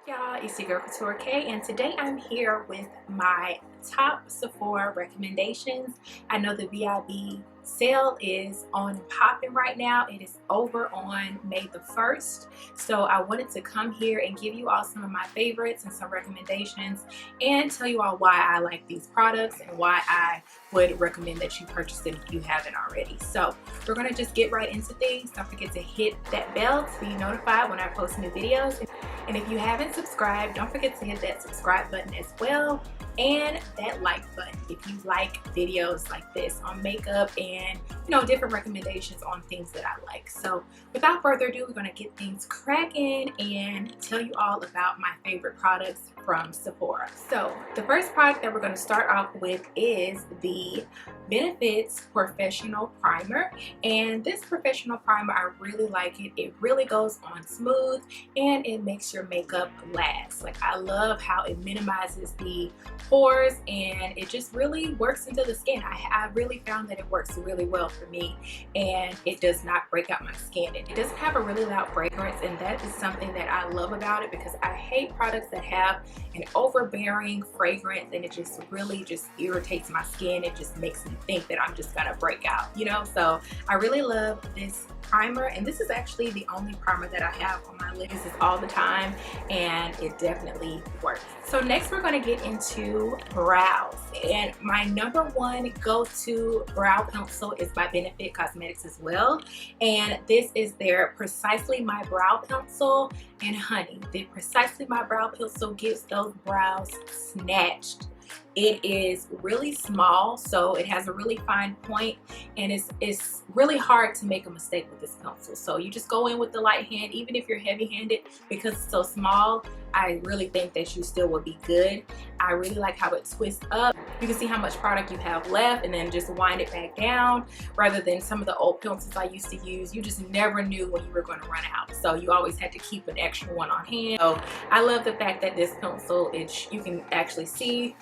Y'all, it's your girl Ktura Kay, and today I'm here with my top Sephora recommendations. I know the VIB sale is on and popping right now. It is over on May the 1st, so I wanted to come here and give you all some of my favorites and some recommendations and tell you all why I like these products and why I would recommend that you purchase them if you haven't already. So we're going to just get right into things. Don't forget to hit that bell to be notified when I post new videos. And if you haven't subscribed, don't forget to hit that subscribe button as well and that like button if you like videos like this on makeup and different recommendations on things that I like. So without further ado, we're going to get things cracking and tell you all about my favorite products from Sephora. So the first product that we're going to start off with is the Benefits Professional Primer, and this professional primer, I really like it. It really goes on smooth and it makes your makeup last. Like, I love how it minimizes the pores and it just really works into the skin. I really found that it works really well for me and it does not break out my skin. It doesn't have a really loud fragrance, and that is something that I love about it because I hate products that have an overbearing fragrance and it just really just irritates my skin. It just makes me think that I'm just gonna break out, so I really love this primer, and this is actually the only primer that I have on my list. This is all the time and it definitely works. So next we're going to get into brows, and my number one go-to brow pencil is by Benefit Cosmetics as well, and this is their Precisely My Brow Pencil. And honey, the Precisely My Brow Pencil gets those brows snatched. It is really small, so it has a really fine point, and it's really hard to make a mistake with this pencil. So you just go in with the light hand, even if you're heavy-handed, because it's so small. I really think that you still will be good. I really like how it twists up. You can see how much product you have left and then just wind it back down, rather than some of the old pencils I used to use. You just never knew when you were going to run out, so you always had to keep an extra one on hand. So I love the fact that this pencil, you can actually see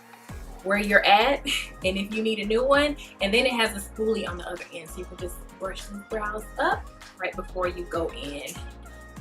where you're at and if you need a new one, and then it has a spoolie on the other end, so you can just brush these brows up right before you go in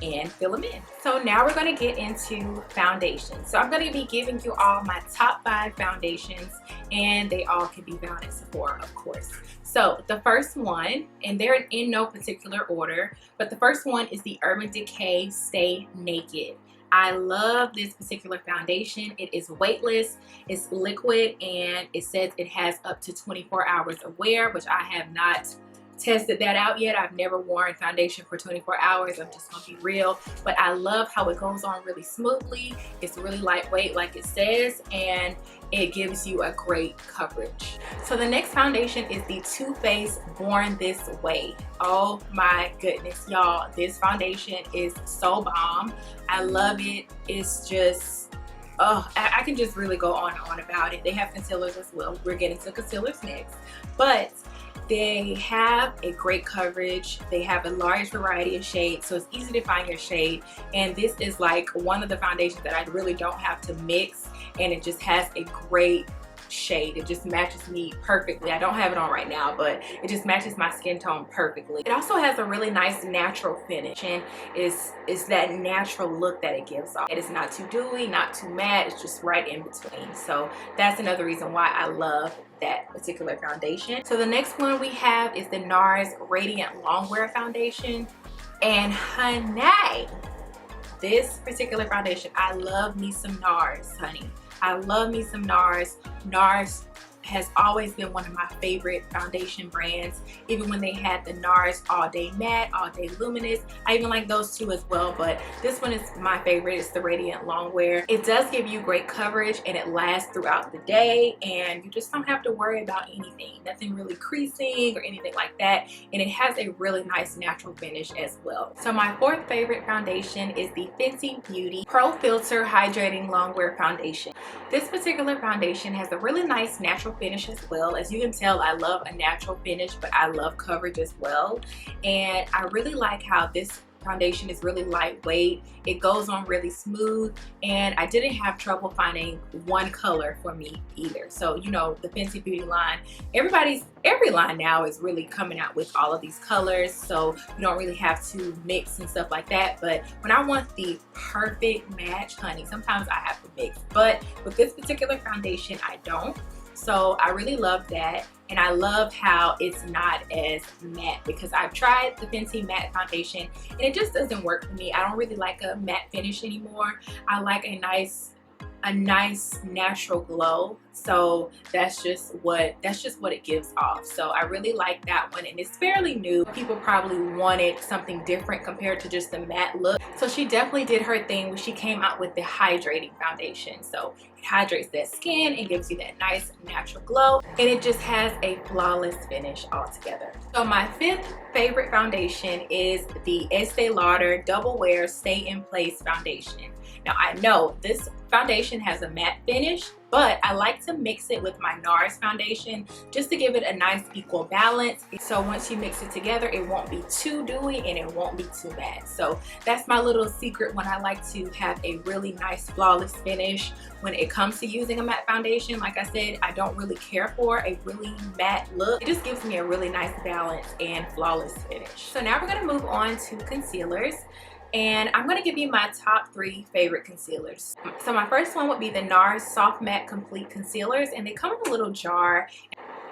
and fill them in. So now we're going to get into foundation. So I'm going to be giving you all my top 5 foundations, and they all can be found at Sephora, of course. So the first one, and they're in no particular order, but the first one is the Urban Decay Stay Naked. I love this particular foundation. It is weightless, it's liquid, and it says it has up to 24 hours of wear, which I have not tested that out yet. I've never worn foundation for 24 hours. I'm just gonna be real, but I love how it goes on really smoothly. It's really lightweight like it says, and it gives you a great coverage. So the next foundation is the Too Faced Born This Way. Oh my goodness, y'all, this foundation is so bomb. I love it. It's just, oh, I can just really go on and on about it. They have concealers as well. We're getting to concealers next, but they have a great coverage. They have a large variety of shades, so it's easy to find your shade. And this is like one of the foundations that I really don't have to mix, and it just has a great shade. It just matches me perfectly. I don't have it on right now, but it just matches my skin tone perfectly. It also has a really nice natural finish, and is that natural look that it gives off. It is not too dewy, not too matte. It's just right in between. So that's another reason why I love that particular foundation. So the next one we have is the Nars Radiant Longwear Foundation, and honey, this particular foundation, I love me some Nars, honey. I love me some Nars. Nars has always been one of my favorite foundation brands, even when they had the Nars All Day Matte, All Day Luminous. I even like those two as well, but this one is my favorite. It's the Radiant Longwear. It does give you great coverage and it lasts throughout the day, and you just don't have to worry about anything, nothing really creasing or anything like that, and it has a really nice natural finish as well. So my fourth favorite foundation is the Fenty Beauty Pro Filter Hydrating Longwear Foundation. This particular foundation has a really nice natural finish as well. As you can tell, I love a natural finish, but I love coverage as well, and I really like how this foundation is really lightweight. It goes on really smooth, and I didn't have trouble finding one color for me either. So, you know, the Fenty Beauty line, every line now is really coming out with all of these colors, so you don't really have to mix and stuff like that. But when I want the perfect match, honey, sometimes I have to mix. But with this particular foundation, I don't. So I really love that, and I love how it's not as matte, because I've tried the Fenty matte foundation and it just doesn't work for me. I don't really like a matte finish anymore. I like a nice natural glow. So that's just what it gives off. So I really like that one, and it's fairly new. People probably wanted something different compared to just the matte look, so she definitely did her thing when she came out with the hydrating foundation. So it hydrates that skin and gives you that nice natural glow, and it just has a flawless finish altogether. So my fifth favorite foundation is the Estee Lauder Double Wear Stay in Place foundation. Now I know this foundation has a matte finish, but I like to mix it with my Nars foundation just to give it a nice equal balance. So once you mix it together, it won't be too dewy and it won't be too matte. So that's my little secret when I like to have a really nice flawless finish. When it comes to using a matte foundation, like I said, I don't really care for a really matte look. It just gives me a really nice balance and flawless finish. So now we're gonna move on to concealers. And I'm going to give you my top 3 favorite concealers. So my first one would be the Nars Soft Matte Complete Concealers, and they come in a little jar.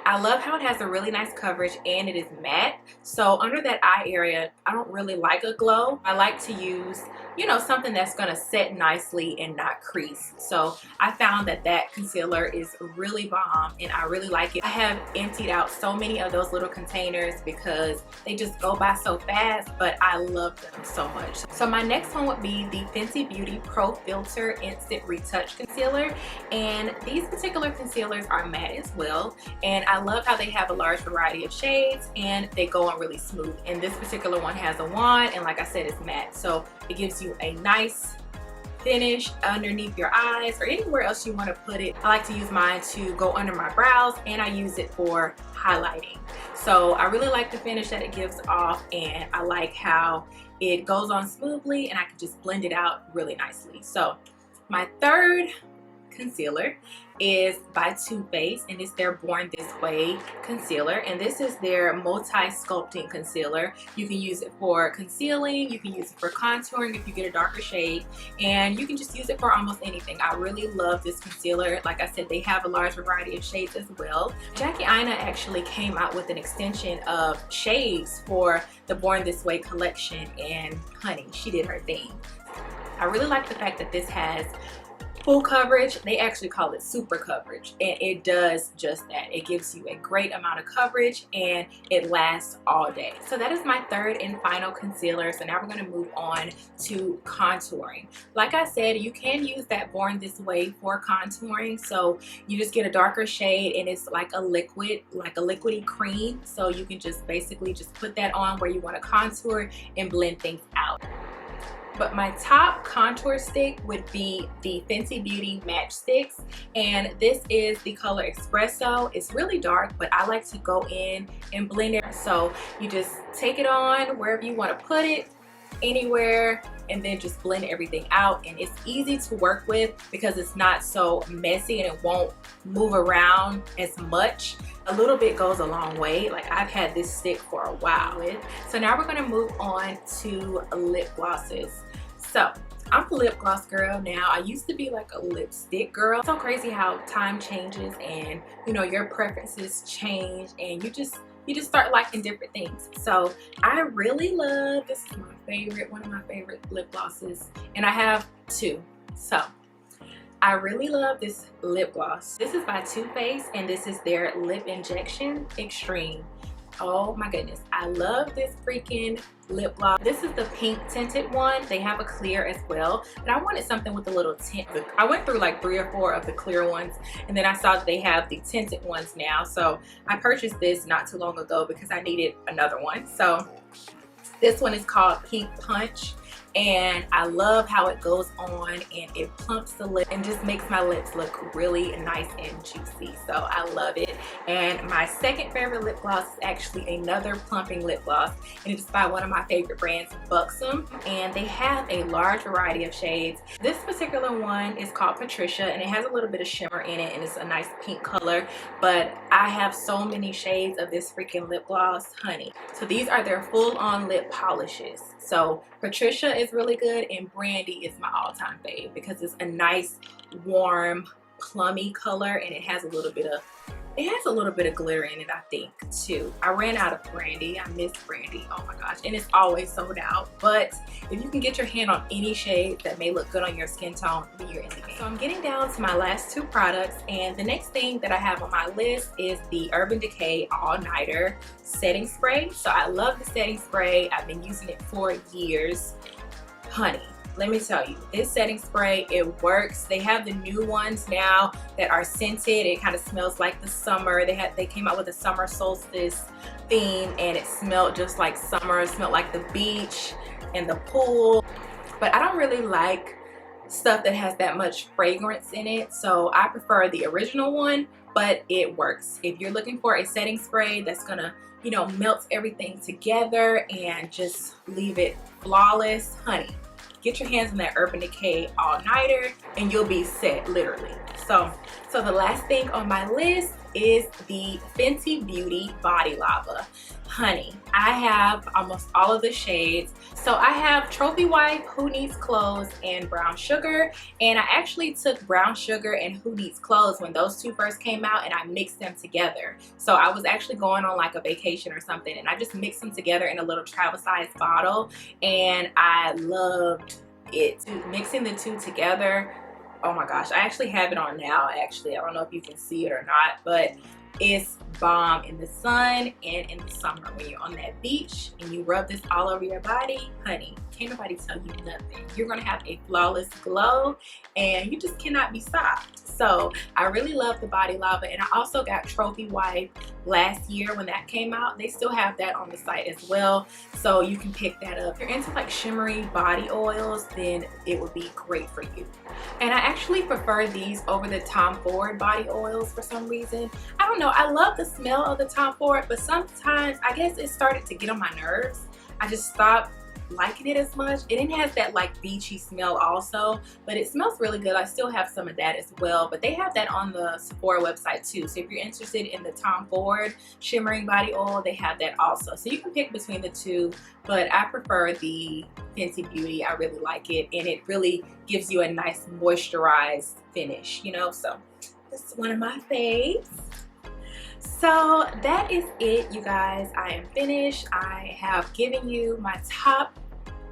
I love how it has a really nice coverage and it is matte. So under that eye area, I don't really like a glow. I like to use, you know, something that's gonna set nicely and not crease. So I found that that concealer is really bomb and I really like it. I have emptied out so many of those little containers because they just go by so fast, but I love them so much. So my next one would be the Fenty Beauty Pro Filter Instant Retouch Concealer. And these particular concealers are matte as well. And I love how they have a large variety of shades and they go on really smooth. And this particular one has a wand, and like I said, it's matte. So it gives you a nice finish underneath your eyes or anywhere else you want to put it. I like to use mine to go under my brows, and I use it for highlighting. So I really like the finish that it gives off, and I like how it goes on smoothly and I can just blend it out really nicely. So my third concealer is by Too Faced, and it's their Born This Way concealer, and this is their multi-sculpting concealer. You can use it for concealing, you can use it for contouring if you get a darker shade, and you can just use it for almost anything. I really love this concealer. Like I said, they have a large variety of shades as well. Jackie Aina actually came out with an extension of shades for the Born This Way collection, and honey, she did her thing. I really like the fact that this has full coverage. They actually call it super coverage, and it does just that. It gives you a great amount of coverage and it lasts all day. So that is my third and final concealer. So now we're going to move on to contouring. Like I said, you can use that Born This Way for contouring. So you just get a darker shade and it's like a liquid, like a liquidy cream. So you can just basically just put that on where you want to contour and blend things out. But my top contour stick would be the Fenty Beauty Match Sticks, and this is the color Espresso. It's really dark, but I like to go in and blend it. So you just take it on wherever you want to put it, anywhere, and then just blend everything out. And it's easy to work with because it's not so messy and it won't move around as much. A little bit goes a long way. Like, I've had this stick for a while. So now we're going to move on to lip glosses. So I'm a lip gloss girl now. I used to be like a lipstick girl. It's so crazy how time changes and, you know, your preferences change, and you just start liking different things. So I really love, this is my favorite, one of my favorite lip glosses, and I have 2. So I really love this lip gloss. This is by Too Faced, and this is their Lip Injection Extreme. Oh my goodness, I love this freaking lip gloss. This is the pink tinted one. They have a clear as well, but I wanted something with a little tint. I went through like 3 or 4 of the clear ones, and then I saw that they have the tinted ones now. So I purchased this not too long ago because I needed another one. So this one is called Pink Punch, and I love how it goes on and it plumps the lip and just makes my lips look really nice and juicy. So I love it. And my second favorite lip gloss is actually another plumping lip gloss, and it's by one of my favorite brands, Buxom, and they have a large variety of shades. This particular one is called Patricia, and it has a little bit of shimmer in it, and it's a nice pink color, but I have so many shades of this freaking lip gloss, honey. So these are their full-on lip polishes. So Patricia is really good, and Brandy is my all-time fave because it's a nice warm plummy color, and it has a little bit of glitter in it, I think, too. I ran out of Brandy. I miss Brandy. Oh my gosh. And it's always sold out. But if you can get your hand on any shade that may look good on your skin tone, then you're in the game. So I'm getting down to my last two products. And the next thing that I have on my list is the Urban Decay All Nighter Setting Spray. So I love the setting spray. I've been using it for years. Honey, let me tell you, this setting spray, it works. They have the new ones now that are scented. It kind of smells like the summer. They came out with a summer solstice theme, and it smelled just like summer. It smelled like the beach and the pool. But I don't really like stuff that has that much fragrance in it, so I prefer the original one, but it works. If you're looking for a setting spray that's gonna, you know, melt everything together and just leave it flawless, honey, get your hands on that Urban Decay All Nighter and you'll be set, literally. So the last thing on my list is the Fenty Beauty Body Lava. Honey, I have almost all of the shades. So I have Trophy Wife, Who Needs Clothes, and Brown Sugar. And I actually took Brown Sugar and Who Needs Clothes when those two first came out, and I mixed them together. So I was actually going on like a vacation or something, and I just mixed them together in a little travel size bottle, and I loved it. Mixing the two together, oh my gosh, I actually have it on now. Actually, I don't know if you can see it or not, but it's bomb in the sun and in the summer when you're on that beach and you rub this all over your body. Honey, can't nobody tell you nothing. You're gonna have a flawless glow and you just cannot be stopped. So I really love the Body Lava, and I also got Trophy Wife last year when that came out. They still have that on the site as well, so you can pick that up. If you're into like shimmery body oils, then it would be great for you. And I actually prefer these over the Tom Ford body oils for some reason. I don't know, I love the smell of the Tom Ford, but sometimes I guess it started to get on my nerves. I just stopped liking it as much. It has that like beachy smell also, but it smells really good. I still have some of that as well, but they have that on the Sephora website too. So if you're interested in the Tom Ford shimmering body oil, they have that also. So you can pick between the two, but I prefer the Fenty Beauty. I really like it, and it really gives you a nice moisturized finish, you know. So this is one of my faves. So that is it, you guys. I am finished. I have given you my top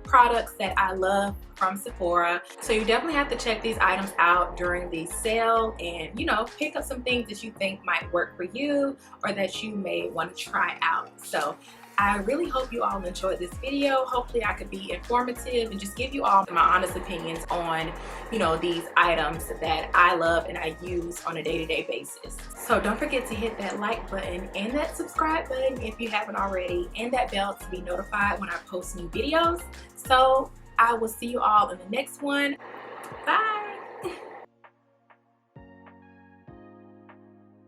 products that I love from Sephora. So you definitely have to check these items out during the sale and, you know, pick up some things that you think might work for you or that you may want to try out. So I really hope you all enjoyed this video. Hopefully I could be informative and just give you all my honest opinions on, you know, these items that I love and I use on a day-to-day basis. So don't forget to hit that like button and that subscribe button if you haven't already, and that bell to be notified when I post new videos. So I will see you all in the next one. Bye.